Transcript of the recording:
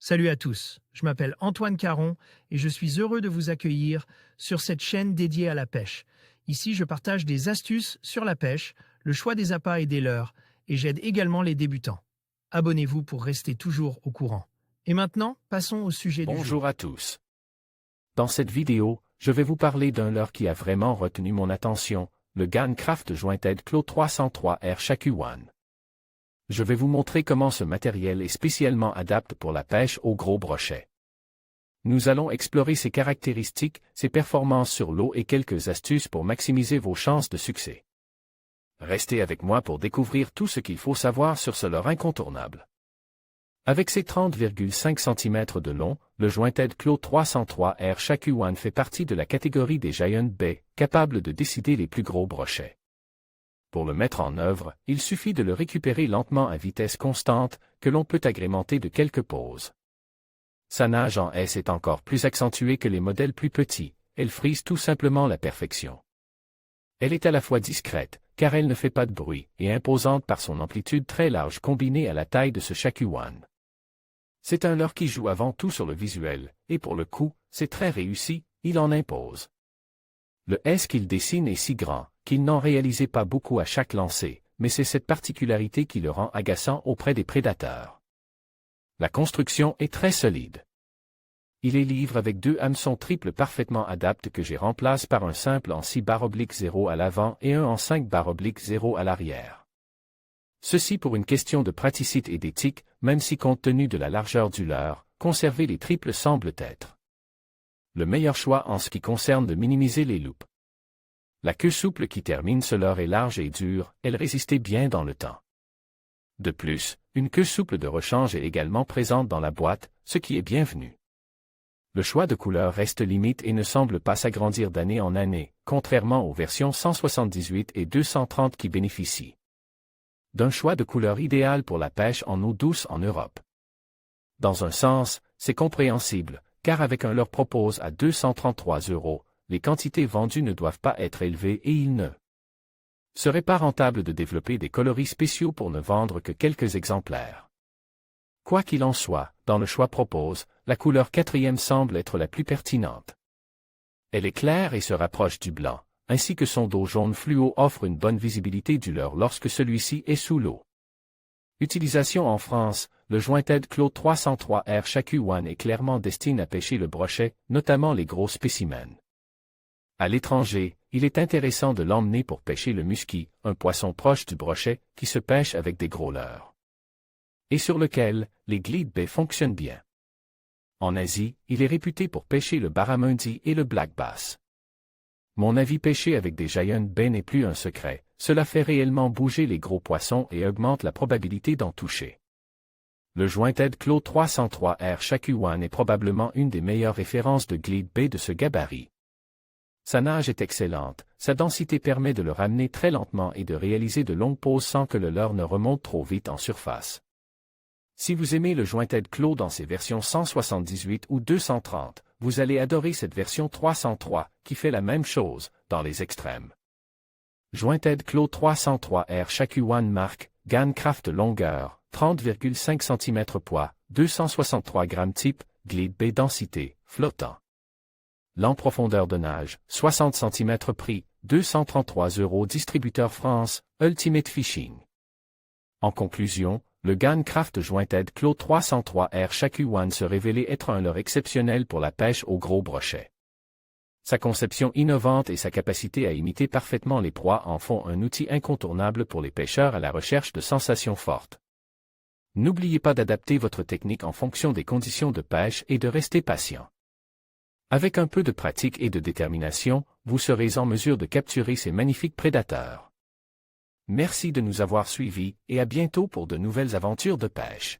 Salut à tous, je m'appelle Antoine Caron et je suis heureux de vous accueillir sur cette chaîne dédiée à la pêche. Ici, je partage des astuces sur la pêche, le choix des appâts et des leurres, et j'aide également les débutants. Abonnez-vous pour rester toujours au courant. Et maintenant, passons au sujet du jour. Bonjour à tous. Dans cette vidéo, je vais vous parler d'un leurre qui a vraiment retenu mon attention, le GanCraft Jointed Claw 303R Shaku-One. Je vais vous montrer comment ce matériel est spécialement adapté pour la pêche au gros brochet. Nous allons explorer ses caractéristiques, ses performances sur l'eau et quelques astuces pour maximiser vos chances de succès. Restez avec moi pour découvrir tout ce qu'il faut savoir sur ce leurre incontournable. Avec ses 30,5 cm de long, le Jointed Claw 303R Shaku-One fait partie de la catégorie des Giant Bait, capables de décider les plus gros brochets. Pour le mettre en œuvre, il suffit de le récupérer lentement à vitesse constante, que l'on peut agrémenter de quelques pauses. Sa nage en S est encore plus accentuée que les modèles plus petits, elle frise tout simplement la perfection. Elle est à la fois discrète, car elle ne fait pas de bruit, et imposante par son amplitude très large combinée à la taille de ce Shaku-One. C'est un leurre qui joue avant tout sur le visuel, et pour le coup, c'est très réussi, il en impose. Le S qu'il dessine est si grand, qu'il n'en réalisait pas beaucoup à chaque lancer, mais c'est cette particularité qui le rend agaçant auprès des prédateurs. La construction est très solide. Il est livré avec deux hameçons triples parfaitement adaptés que j'ai remplacé par un simple en 6/0 à l'avant et un en 5/0 à l'arrière. Ceci pour une question de praticité et d'éthique, même si compte tenu de la largeur du leurre, conserver les triples semble être le meilleur choix en ce qui concerne de minimiser les loupes. La queue souple qui termine ce leurre est large et dure, elle résistait bien dans le temps. De plus, une queue souple de rechange est également présente dans la boîte, ce qui est bienvenu. Le choix de couleur reste limite et ne semble pas s'agrandir d'année en année, contrairement aux versions 178 et 230 qui bénéficient d'un choix de couleur idéal pour la pêche en eau douce en Europe. Dans un sens, c'est compréhensible, car avec un leurre propose à 233 €, les quantités vendues ne doivent pas être élevées et il ne serait pas rentable de développer des coloris spéciaux pour ne vendre que quelques exemplaires. Quoi qu'il en soit, dans le choix propose, la couleur 4e semble être la plus pertinente. Elle est claire et se rapproche du blanc, ainsi que son dos jaune fluo offre une bonne visibilité du leurre lorsque celui-ci est sous l'eau. Utilisation en France, le Jointed Claw 303R Shaku-One est clairement destiné à pêcher le brochet, notamment les gros spécimens. À l'étranger, il est intéressant de l'emmener pour pêcher le musky, un poisson proche du brochet, qui se pêche avec des gros leurres. Et sur lequel, les glide bait fonctionnent bien. En Asie, il est réputé pour pêcher le barramundi et le black bass. Mon avis, pêcher avec des giant bait n'est plus un secret, cela fait réellement bouger les gros poissons et augmente la probabilité d'en toucher. Le Jointed Claw 303R Shaku-One est probablement une des meilleures références de glide bait de ce gabarit. Sa nage est excellente, sa densité permet de le ramener très lentement et de réaliser de longues pauses sans que le leurre ne remonte trop vite en surface. Si vous aimez le Jointed Claw dans ses versions 178 ou 230, vous allez adorer cette version 303, qui fait la même chose, dans les extrêmes. Jointed Claw 303R Shaku-One marque, GanCraft longueur, 30,5 cm poids, 263 g type, glide bait densité, flottant. Lent profondeur de nage, 60 cm prix, 233 € distributeur France, Ultimate Fishing. En conclusion, le GanCraft Jointed Claw 303R Shaku-One se révélait être un leurre exceptionnel pour la pêche au gros brochet. Sa conception innovante et sa capacité à imiter parfaitement les proies en font un outil incontournable pour les pêcheurs à la recherche de sensations fortes. N'oubliez pas d'adapter votre technique en fonction des conditions de pêche et de rester patient. Avec un peu de pratique et de détermination, vous serez en mesure de capturer ces magnifiques prédateurs. Merci de nous avoir suivis et à bientôt pour de nouvelles aventures de pêche.